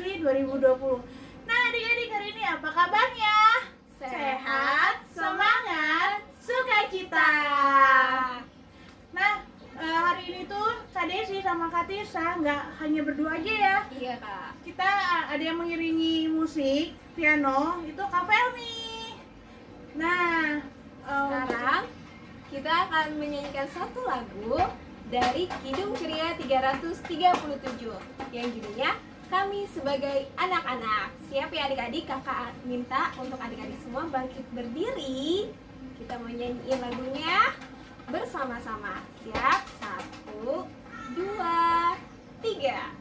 Juli 2020. Nah adik-adik, hari ini apa kabarnya? Sehat, semangat, sukacita. Nah hari ini tuh Kak Desi sama Kak Tisa nggak hanya berdua aja ya. Iya Kak. Kita ada yang mengiringi musik, piano, itu Kak Felmi. Nah Sekarang kita akan menyanyikan satu lagu dari Kidung Ceria 337 yang judulnya Kami Sebagai Anak-anak. Siap ya adik-adik? Kakak minta untuk adik-adik semua bangkit berdiri. Kita mau nyanyiin lagunya bersama-sama. Siap? 1, 2, 3.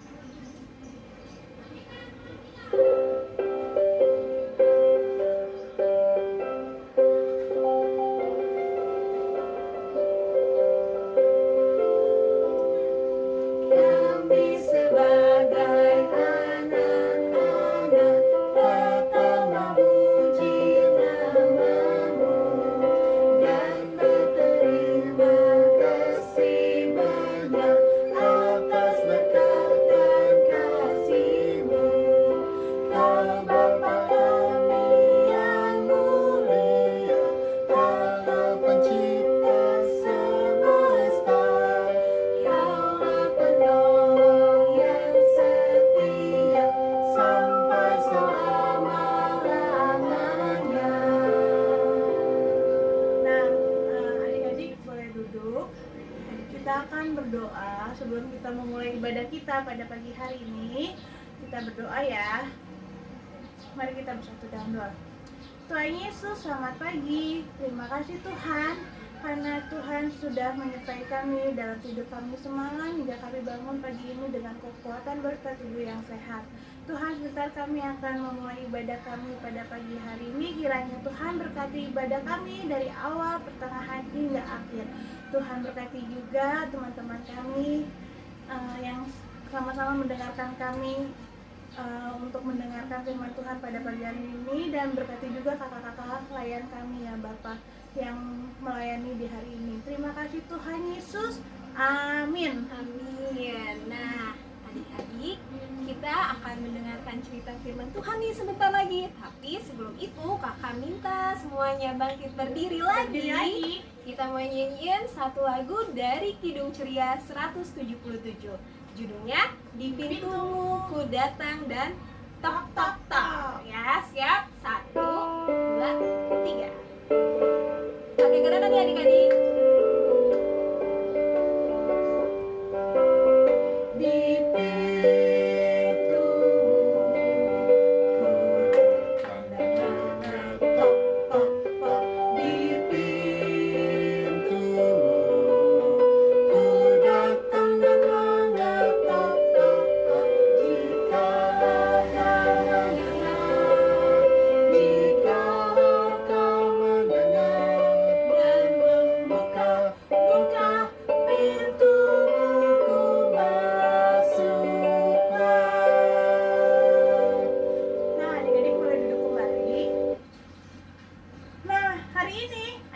Kita akan berdoa sebelum kita memulai ibadah kita pada pagi hari ini. Kita berdoa ya. Mari kita bersatu dalam doa. Tuhan Yesus, selamat pagi. Terima kasih Tuhan, karena Tuhan sudah menyertai kami dalam tidur kami semalam hingga kami bangun pagi ini dengan kekuatan berkat tubuh yang sehat. Tuhan, sebentar kami akan memulai ibadah kami pada pagi hari ini. Kiranya Tuhan berkati ibadah kami dari awal, pertengahan hingga akhir. Tuhan berkati juga teman-teman kami yang sama-sama mendengarkan kami untuk mendengarkan firman Tuhan pada pagi hari ini, dan berkati juga kakak-kakak pelayan kami ya Bapak yang melayani di hari ini. Terima kasih Tuhan Yesus. Amin. Amin. Nah, adik-adik, kita akan mendengarkan cerita firman Tuhan nih sebentar lagi. Tapi sebelum itu, kakak minta semuanya bangkit berdiri lagi. Kita mau nyanyiin satu lagu dari Kidung Ceria 177. Judulnya Di Pintumu Ku Datang dan Tok Tok Tok. Ya, siap? 1, 2, 3. Pakai gerakan ya adik-adik.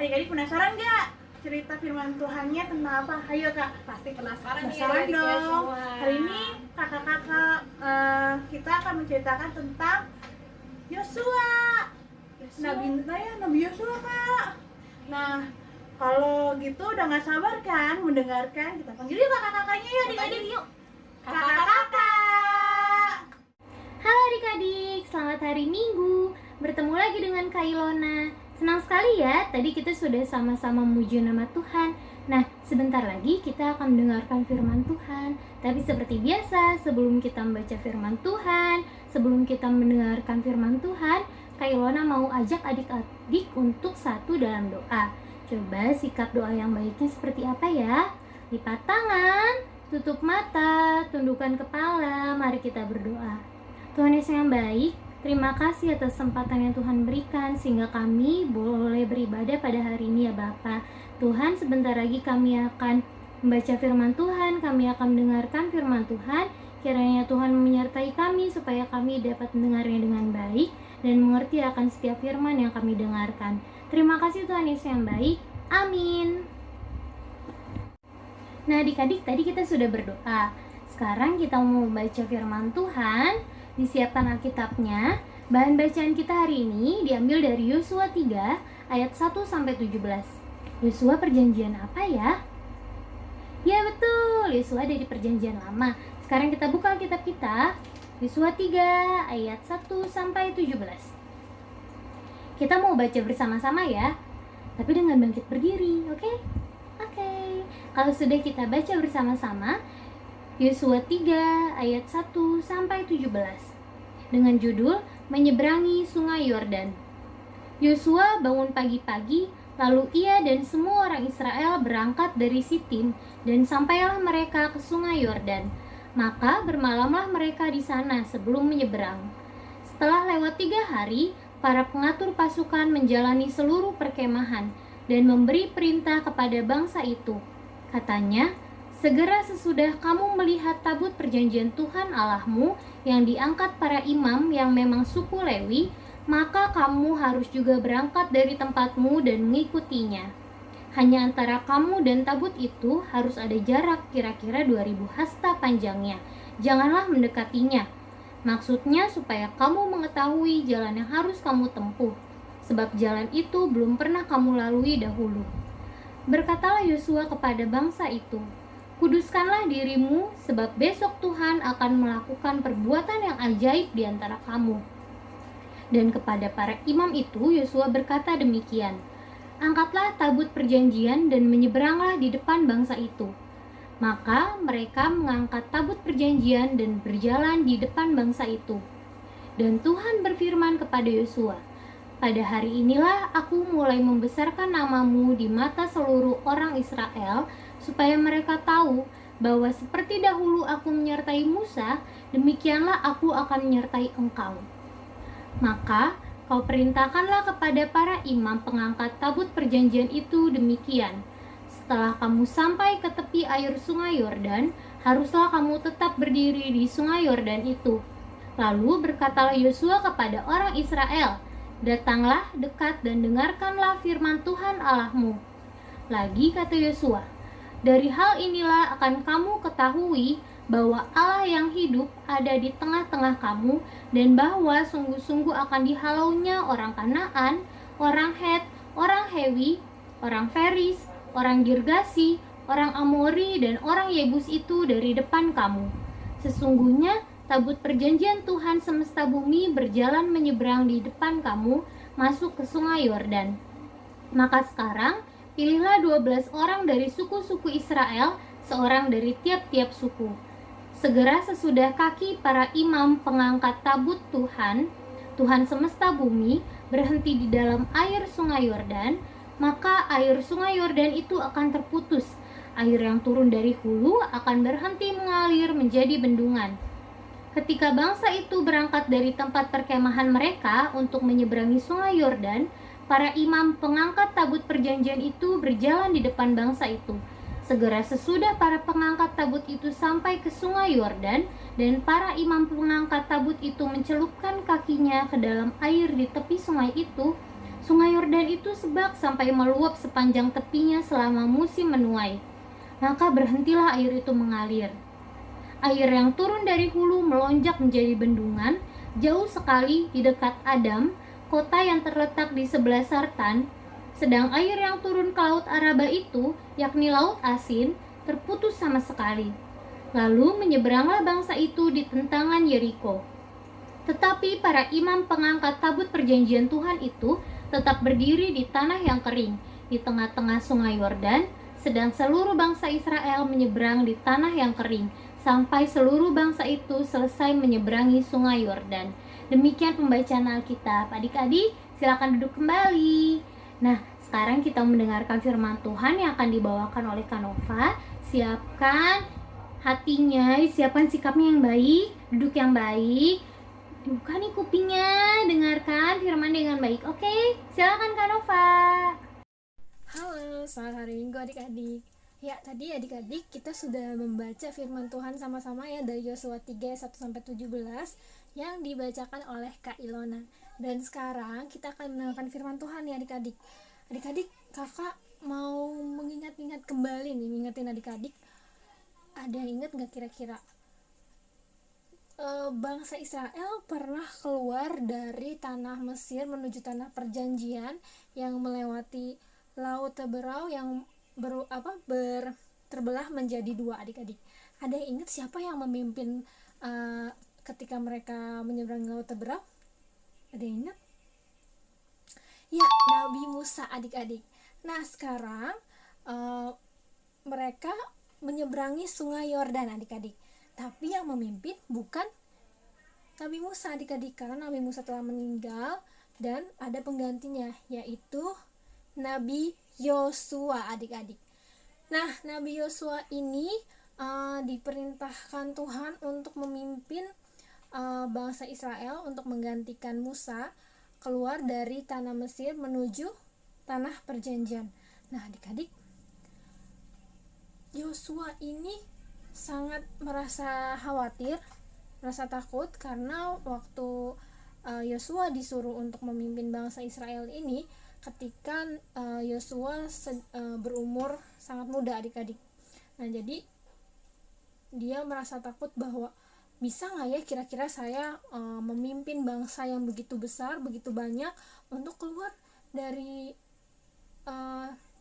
Adik-adik penasaran nggak cerita firman Tuhannya tentang apa? Ayo Kak. Pasti penasaran ya dong. Semua. Hari ini kakak-kakak kita akan menceritakan tentang Yosua. Nabi Yosua Kak. Nah, kalau gitu udah nggak sabar kan mendengarkan? Kita panggil yuk kakak-kakaknya ya adik-adik yuk. Kakak-kakak. Halo adik-adik, selamat hari Minggu. Bertemu lagi dengan Kak Ilona. Senang sekali ya, tadi kita sudah sama-sama memuji nama Tuhan. Nah, sebentar lagi kita akan mendengarkan firman Tuhan. Tapi seperti biasa, sebelum kita membaca firman Tuhan, sebelum kita mendengarkan firman Tuhan, Kak Ilona mau ajak adik-adik untuk satu dalam doa. Coba sikap doa yang baiknya seperti apa ya? Lipat tangan, tutup mata, tundukkan kepala, mari kita berdoa. Tuhan Yesus yang baik, terima kasih atas kesempatan yang Tuhan berikan sehingga kami boleh beribadah pada hari ini ya Bapa. Tuhan, sebentar lagi kami akan membaca firman Tuhan, kami akan mendengarkan firman Tuhan. Kiranya Tuhan menyertai kami supaya kami dapat mendengarnya dengan baik dan mengerti akan setiap firman yang kami dengarkan. Terima kasih Tuhan Yesus yang baik. Amin. Nah adik-adik, tadi kita sudah berdoa. Sekarang kita mau membaca firman Tuhan. Disiapkan Alkitabnya. Bahan bacaan kita hari ini diambil dari Yosua 3 ayat 1 sampai 17. Yosua perjanjian apa ya? Ya betul, Yosua dari perjanjian lama. Sekarang kita buka Alkitab kita. Yosua 3 ayat 1 sampai 17. Kita mau baca bersama-sama ya. Tapi dengan bangkit berdiri, oke? Oke. Kalau sudah kita baca bersama-sama, Yosua 3 ayat 1 sampai 17 dengan judul Menyeberangi Sungai Yordan. Yosua bangun pagi-pagi, lalu ia dan semua orang Israel berangkat dari Sitim dan sampailah mereka ke Sungai Yordan. Maka bermalamlah mereka di sana sebelum menyeberang. Setelah lewat 3 hari, para pengatur pasukan menjalani seluruh perkemahan dan memberi perintah kepada bangsa itu. Katanya, segera sesudah kamu melihat tabut perjanjian Tuhan Allahmu yang diangkat para imam yang memang suku Lewi, maka kamu harus juga berangkat dari tempatmu dan mengikutinya. Hanya antara kamu dan tabut itu harus ada jarak kira-kira 2000 hasta panjangnya. Janganlah mendekatinya. Maksudnya supaya kamu mengetahui jalan yang harus kamu tempuh, sebab jalan itu belum pernah kamu lalui dahulu. Berkatalah Yosua kepada bangsa itu, kuduskanlah dirimu, sebab besok Tuhan akan melakukan perbuatan yang ajaib di antara kamu. Dan kepada para imam itu Yosua berkata demikian, angkatlah tabut perjanjian dan menyeberanglah di depan bangsa itu. Maka mereka mengangkat tabut perjanjian dan berjalan di depan bangsa itu. Dan Tuhan berfirman kepada Yosua, pada hari inilah aku mulai membesarkan namamu di mata seluruh orang Israel, supaya mereka tahu bahwa seperti dahulu aku menyertai Musa, demikianlah aku akan menyertai engkau. Maka kau perintahkanlah kepada para imam pengangkat tabut perjanjian itu demikian. Setelah kamu sampai ke tepi air sungai Yordan, haruslah kamu tetap berdiri di sungai Yordan itu. Lalu berkatalah Yosua kepada orang Israel, datanglah dekat dan dengarkanlah firman Tuhan Allahmu. Lagi kata Yosua, dari hal inilah akan kamu ketahui bahwa Allah yang hidup ada di tengah-tengah kamu, dan bahwa sungguh-sungguh akan dihalaunya orang Kanaan, orang Het, orang Hewi, orang Feris, orang Girgasi, orang Amori, dan orang Yebus itu dari depan kamu. Sesungguhnya tabut perjanjian Tuhan semesta bumi berjalan menyeberang di depan kamu, masuk ke sungai Yordan. Maka sekarang pilihlah 12 orang dari suku-suku Israel, seorang dari tiap-tiap suku. Segera sesudah kaki para imam pengangkat tabut Tuhan, Tuhan semesta bumi, berhenti di dalam air sungai Yordan, maka air sungai Yordan itu akan terputus. Air yang turun dari hulu akan berhenti mengalir menjadi bendungan. Ketika bangsa itu berangkat dari tempat perkemahan mereka untuk menyeberangi sungai Yordan, para imam pengangkat tabut perjanjian itu berjalan di depan bangsa itu. Segera sesudah para pengangkat tabut itu sampai ke sungai Yordan, dan para imam pengangkat tabut itu mencelupkan kakinya ke dalam air di tepi sungai itu, sungai Yordan itu sebak sampai meluap sepanjang tepinya selama musim menuai. Maka berhentilah air itu mengalir. Air yang turun dari hulu melonjak menjadi bendungan, jauh sekali di dekat Adam, kota yang terletak di sebelah Sartan. Sedang air yang turun ke laut Araba itu, yakni laut asin, terputus sama sekali. Lalu menyeberanglah bangsa itu di tentangan Yeriko. Tetapi para imam pengangkat tabut perjanjian Tuhan itu tetap berdiri di tanah yang kering, di tengah-tengah sungai Yordan, sedang seluruh bangsa Israel menyeberang di tanah yang kering, sampai seluruh bangsa itu selesai menyeberangi sungai Yordan. Demikian pembacaan Alkitab. Adik-adik, silakan duduk kembali. Nah, sekarang kita mendengarkan firman Tuhan yang akan dibawakan oleh Kanova. Siapkan hatinya, siapkan sikapnya yang baik, duduk yang baik. Buka nih kupingnya, dengarkan firman dengan baik. Oke, silakan Kanova. Halo, selamat hari Minggu adik-adik. Ya, tadi adik-adik kita sudah membaca firman Tuhan sama-sama ya dari Yosua 3 1-17 yang dibacakan oleh Kak Ilona. Dan sekarang kita akan mendengarkan firman Tuhan ya adik-adik. Adik-adik, kakak mau mengingat-ingat kembali nih, ngingetin adik-adik. Ada yang ingat gak kira-kira bangsa Israel pernah keluar dari tanah Mesir menuju tanah perjanjian yang melewati Laut Teberau yang terbelah menjadi dua, adik-adik. Ada yang ingat siapa yang memimpin ketika mereka menyeberangi Laut Teberau? Ada yang ingat? Ya, Nabi Musa, adik-adik. Nah, sekarang mereka menyeberangi Sungai Yordan, adik-adik. Tapi yang memimpin bukan Nabi Musa, adik-adik, karena Nabi Musa telah meninggal dan ada penggantinya, yaitu Nabi Yosua, adik-adik. Nah, Nabi Yosua ini diperintahkan Tuhan untuk memimpin bangsa Israel untuk menggantikan Musa keluar dari tanah Mesir menuju tanah perjanjian. Nah, adik-adik, Yosua ini sangat merasa khawatir, merasa takut karena waktu Yosua disuruh untuk memimpin bangsa Israel ini, ketika Yosua berumur sangat muda, adik-adik. Nah, jadi dia merasa takut bahwa bisa nggak ya kira-kira saya memimpin bangsa yang begitu besar, begitu banyak, untuk keluar dari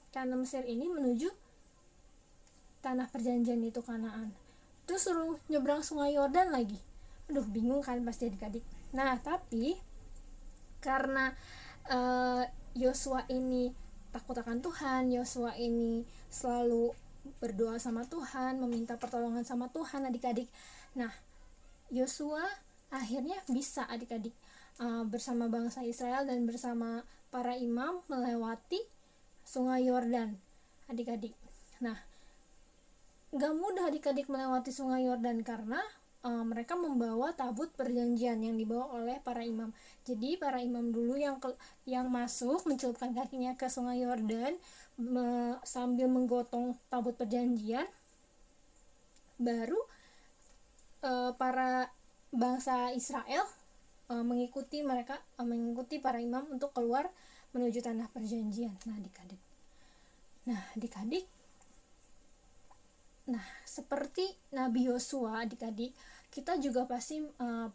tanah Mesir ini menuju tanah perjanjian itu, Kanaan. Terus suruh nyebrang Sungai Yordan lagi. Aduh, bingung kan pasti adik-adik. Nah, tapi karena Yosua ini takut akan Tuhan, Yosua ini selalu berdoa sama Tuhan, meminta pertolongan sama Tuhan, adik-adik. Nah, Yosua akhirnya bisa, adik-adik, bersama bangsa Israel dan bersama para imam melewati Sungai Yordan, adik-adik. Nah, gak mudah adik-adik melewati Sungai Yordan karena mereka membawa tabut perjanjian yang dibawa oleh para imam. Jadi para imam dulu yang masuk mencelupkan kakinya ke Sungai Yordan sambil menggotong tabut perjanjian, baru para bangsa Israel mengikuti para imam untuk keluar menuju tanah perjanjian. Nah, adik-adik, nah, seperti Nabi Yosua, adik-adik, kita juga pasti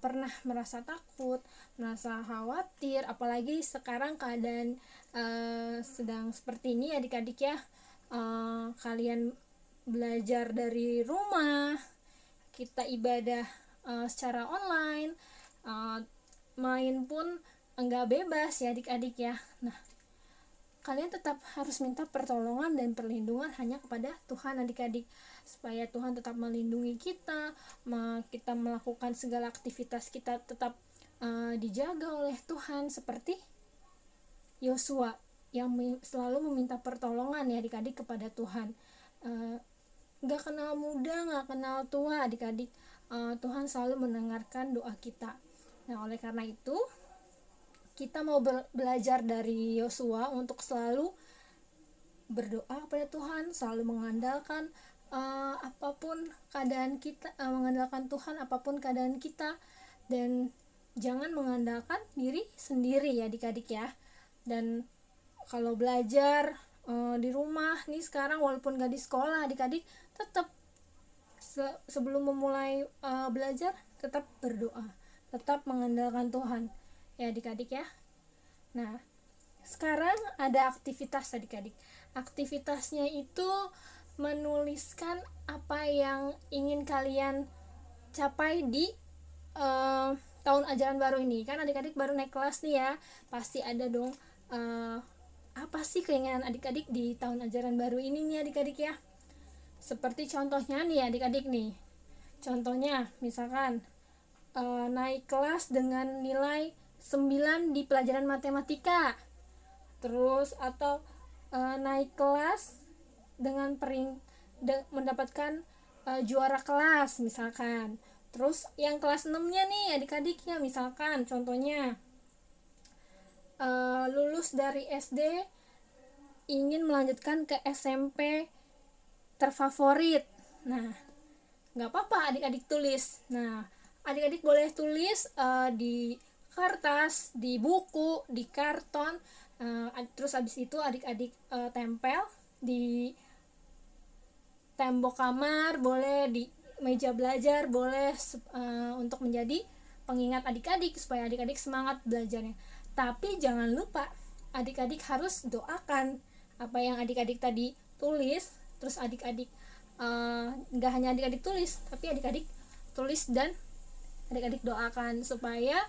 pernah merasa takut, merasa khawatir, apalagi sekarang keadaan sedang seperti ini, adik-adik ya. Kalian belajar dari rumah, kita ibadah secara online, main pun enggak bebas ya, adik-adik ya. Nah, kalian tetap harus minta pertolongan dan perlindungan hanya kepada Tuhan, adik-adik, supaya Tuhan tetap melindungi kita, kita melakukan segala aktivitas kita tetap dijaga oleh Tuhan, seperti Yosua yang selalu meminta pertolongan ya, adik-adik, kepada Tuhan. Gak kenal muda, gak kenal tua, adik-adik, Tuhan selalu mendengarkan doa kita. Nah, oleh karena itu kita mau belajar dari Yosua untuk selalu berdoa kepada Tuhan, selalu mengandalkan apapun keadaan kita, mengandalkan Tuhan apapun keadaan kita, dan jangan mengandalkan diri sendiri ya, adik-adik ya. Dan kalau belajar di rumah nih sekarang, walaupun gak di sekolah, adik-adik tetap sebelum memulai belajar tetap berdoa, tetap mengandalkan Tuhan ya, adik-adik ya. Nah, sekarang ada aktivitas, adik-adik. Aktivitasnya itu menuliskan apa yang ingin kalian capai di tahun ajaran baru ini. Kan adik-adik baru naik kelas nih ya, pasti ada dong apa sih keinginan adik-adik di tahun ajaran baru ini nih, adik-adik ya. Seperti contohnya nih adik-adik nih, contohnya misalkan naik kelas dengan nilai 9 di pelajaran matematika, terus atau naik kelas dengan mendapatkan juara kelas misalkan. Terus yang kelas 6 nya nih adik-adik ya, misalkan contohnya lulus dari SD ingin melanjutkan ke SMP terfavorit. Nah, nggak apa-apa adik-adik tulis. Nah, adik-adik boleh tulis di kertas, di buku, di karton, terus habis itu adik-adik tempel di tembok kamar, boleh di meja belajar, boleh untuk menjadi pengingat adik-adik supaya adik-adik semangat belajarnya. Tapi jangan lupa adik-adik harus doakan apa yang adik-adik tadi tulis. Terus adik-adik nggak hanya adik-adik tulis, tapi adik-adik tulis dan adik-adik doakan supaya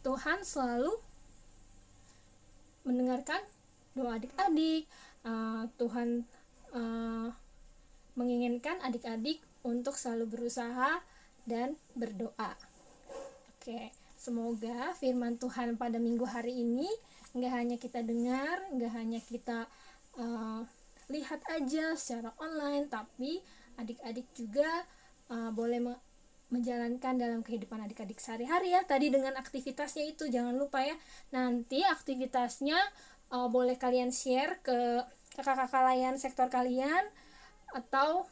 Tuhan selalu mendengarkan doa adik-adik. Tuhan menginginkan adik-adik untuk selalu berusaha dan berdoa. Oke, semoga firman Tuhan pada minggu hari ini nggak hanya kita dengar, nggak hanya kita lihat aja secara online, tapi adik-adik juga boleh menjalankan dalam kehidupan adik-adik sehari-hari ya. Tadi dengan aktivitasnya itu jangan lupa ya. Nanti aktivitasnya boleh kalian share ke kakak-kakak lain sektor kalian atau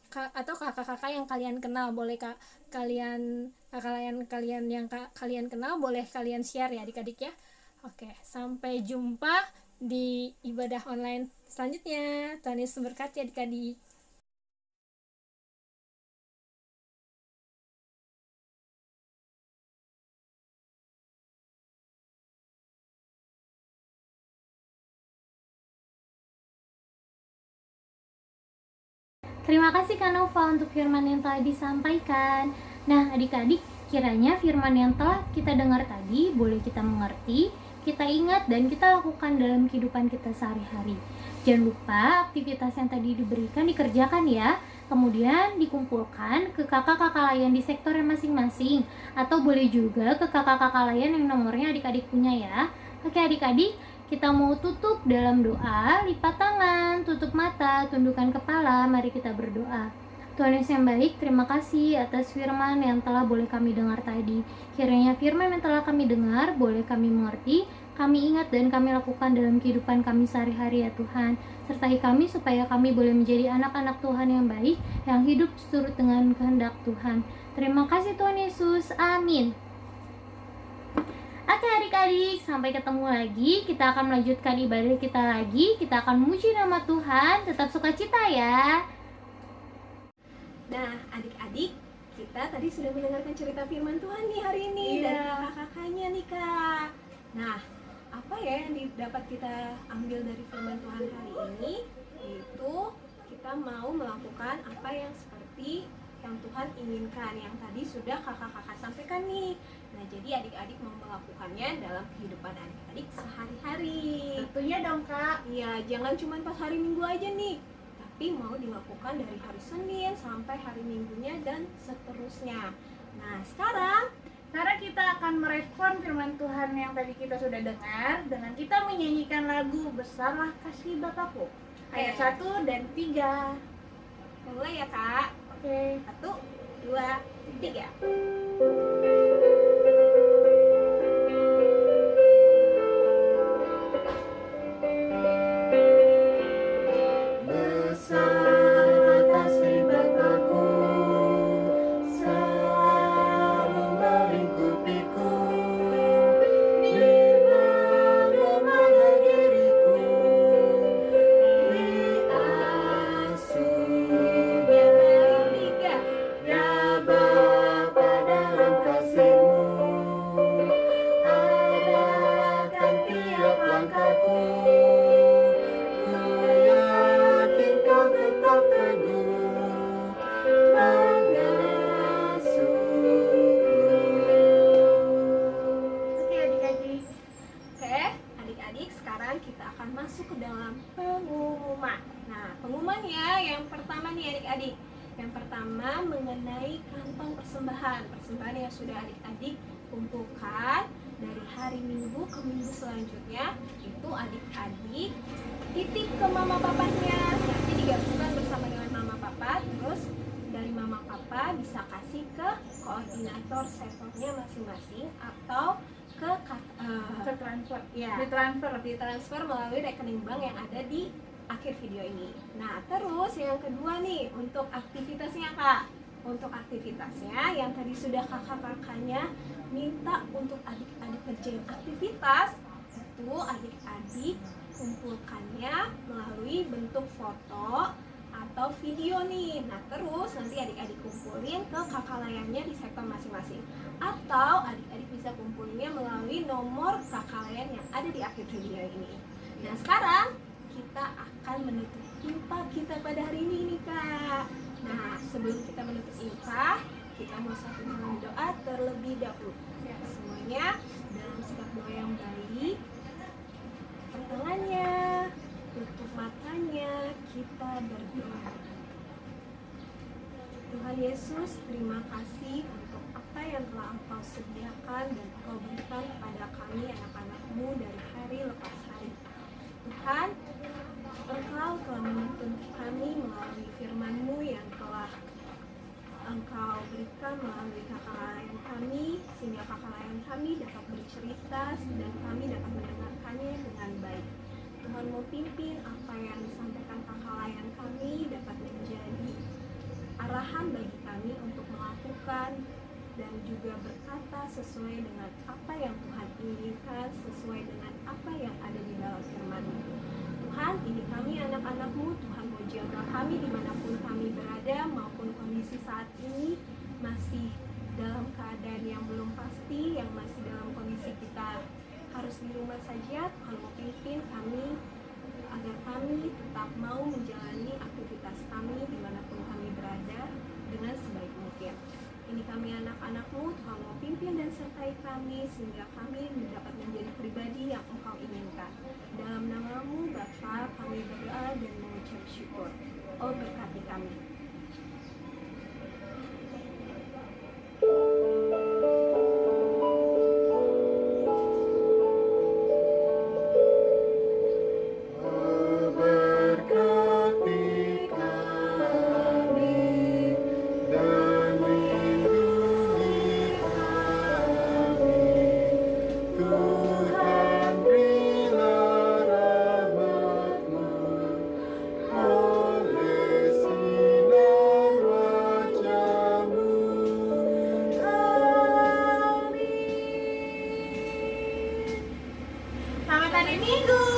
kakak-kakak yang kalian kenal. Boleh kalian yang kalian kenal boleh kalian share ya adik-adik ya. Oke, sampai jumpa di ibadah online selanjutnya. Tuhan Yesus memberkati adik-adik. Terima kasih Kak Nova untuk firman yang telah disampaikan. Nah, adik-adik, kiranya firman yang telah kita dengar tadi boleh kita mengerti, kita ingat, dan kita lakukan dalam kehidupan kita sehari-hari. Jangan lupa aktivitas yang tadi diberikan dikerjakan ya. Kemudian dikumpulkan ke kakak-kakak lain di sektornya masing-masing. Atau boleh juga ke kakak-kakak lain yang nomornya adik-adik punya ya. Oke adik-adik, kita mau tutup dalam doa, lipat tangan, tutup mata, tundukkan kepala, mari kita berdoa. Tuhan Yesus yang baik, terima kasih atas firman yang telah boleh kami dengar tadi. Kiranya firman yang telah kami dengar boleh kami mengerti, kami ingat dan kami lakukan dalam kehidupan kami sehari-hari ya Tuhan. Sertai kami supaya kami boleh menjadi anak-anak Tuhan yang baik, yang hidup seturut dengan kehendak Tuhan. Terima kasih Tuhan Yesus, amin. Oke adik-adik, sampai ketemu lagi. Kita akan melanjutkan ibadah kita lagi. Kita akan memuji nama Tuhan. Tetap sukacita ya. Nah, adik-adik, kita tadi sudah mendengarkan cerita firman Tuhan nih hari ini dari kakak-kakaknya nih Kak. Nah, apa ya yang dapat kita ambil dari firman Tuhan hari ini? Yaitu kita mau melakukan apa yang seperti yang Tuhan inginkan, yang tadi sudah kakak-kakak sampaikan nih. Nah, jadi adik-adik mau melakukannya dalam kehidupan adik-adik sehari-hari. Tentunya dong Kak. Iya, jangan cuma pas hari Minggu aja nih, tapi mau dilakukan dari hari Senin sampai hari Minggunya dan seterusnya. Nah, sekarang kita akan merespon firman Tuhan yang tadi kita sudah dengar dengan kita menyanyikan lagu Besarlah Kasih Bapakku, ayat 1 dan 3. mulai ya Kak. Oke. 1, 2, 3. Besar kasih Bapakku selalu melingkupiku, di mana diriku diasuhnya. Ya Bapa, dalam kasih-Mu arahkan tiap langkahku. Tetap teguh mengasuhku. Oke adik-adik. Oke, adik-adik, sekarang kita akan masuk ke dalam pengumuman. Nah, pengumumannya yang pertama nih adik-adik. Yang pertama mengenai kantong persembahan. Persembahan yang sudah adik-adik kumpulkan dari hari Minggu ke minggu selanjutnya, itu adik-adik titip ke mama papanya. Nanti digabungkan bersama dengan mama papa, terus dari mama papa bisa kasih ke koordinator sektornya masing-masing atau ke Transfer. ya, ditransfer melalui rekening bank yang ada di akhir video ini. Nah, terus yang kedua nih untuk aktivitasnya Kak. Untuk aktivitasnya yang tadi sudah kakak-kakaknya minta untuk adik-adik kerjain aktivitas, itu adik-adik kumpulkannya melalui bentuk foto atau video nih. Nah terus nanti adik-adik kumpulin ke kakak layannya di sektor masing-masing, atau adik-adik bisa kumpulinnya melalui nomor kakak layan yang ada di akhir video ini. Nah sekarang kita akan menutup IMPA kita pada hari ini nih Kak. Nah sebelum kita menutup IMPA, kita mau satu dalam doa terlebih dahulu. Semuanya dalam sikap doa yang baik, tangannya, tutup matanya, kita berdoa. Tuhan Yesus, terima kasih untuk apa yang telah Engkau sediakan dan Engkau berikan kepada kami anak-anak-Mu dari hari lepas hari. Tuhan, Engkau telah menuntun kami melalui firman-Mu yang telah Engkau berikan melalui kakak layan kami, sehingga kakak layan kami dapat bercerita dan kami dapat mendengarkannya dengan baik. Tuhan mau pimpin apa yang disampaikan kakak layan kami dapat menjadi arahan bagi kami untuk melakukan dan juga berkata sesuai dengan apa yang Tuhan inginkan, sesuai dengan apa yang ada di dalam firman-Mu. Tuhan, ini kami anak-anak-Mu, Tuhan mau jaga kami dimanapun kami berada maupun kondisi saat ini masih dalam keadaan yang belum pasti, yang masih dalam kondisi kita harus di rumah saja. Tuhan mau pimpin kami agar kami tetap mau menjalani aktivitas kami dimanapun kami berada dengan sebaik mungkin. Ini kami anak-anak-Mu, Tuhan mau pimpin dan sertai kami sehingga kami dapat menjadi pribadi yang Engkau inginkan. Dalam nama-Mu Bapa, kami berdoa dan mengucap syukur. Oh berkati kami. Berkati kami dan lindungi kami, Tuhan berilah rahmat-Mu oleh sinar wajah-Mu. Amin. Selamat hari Minggu.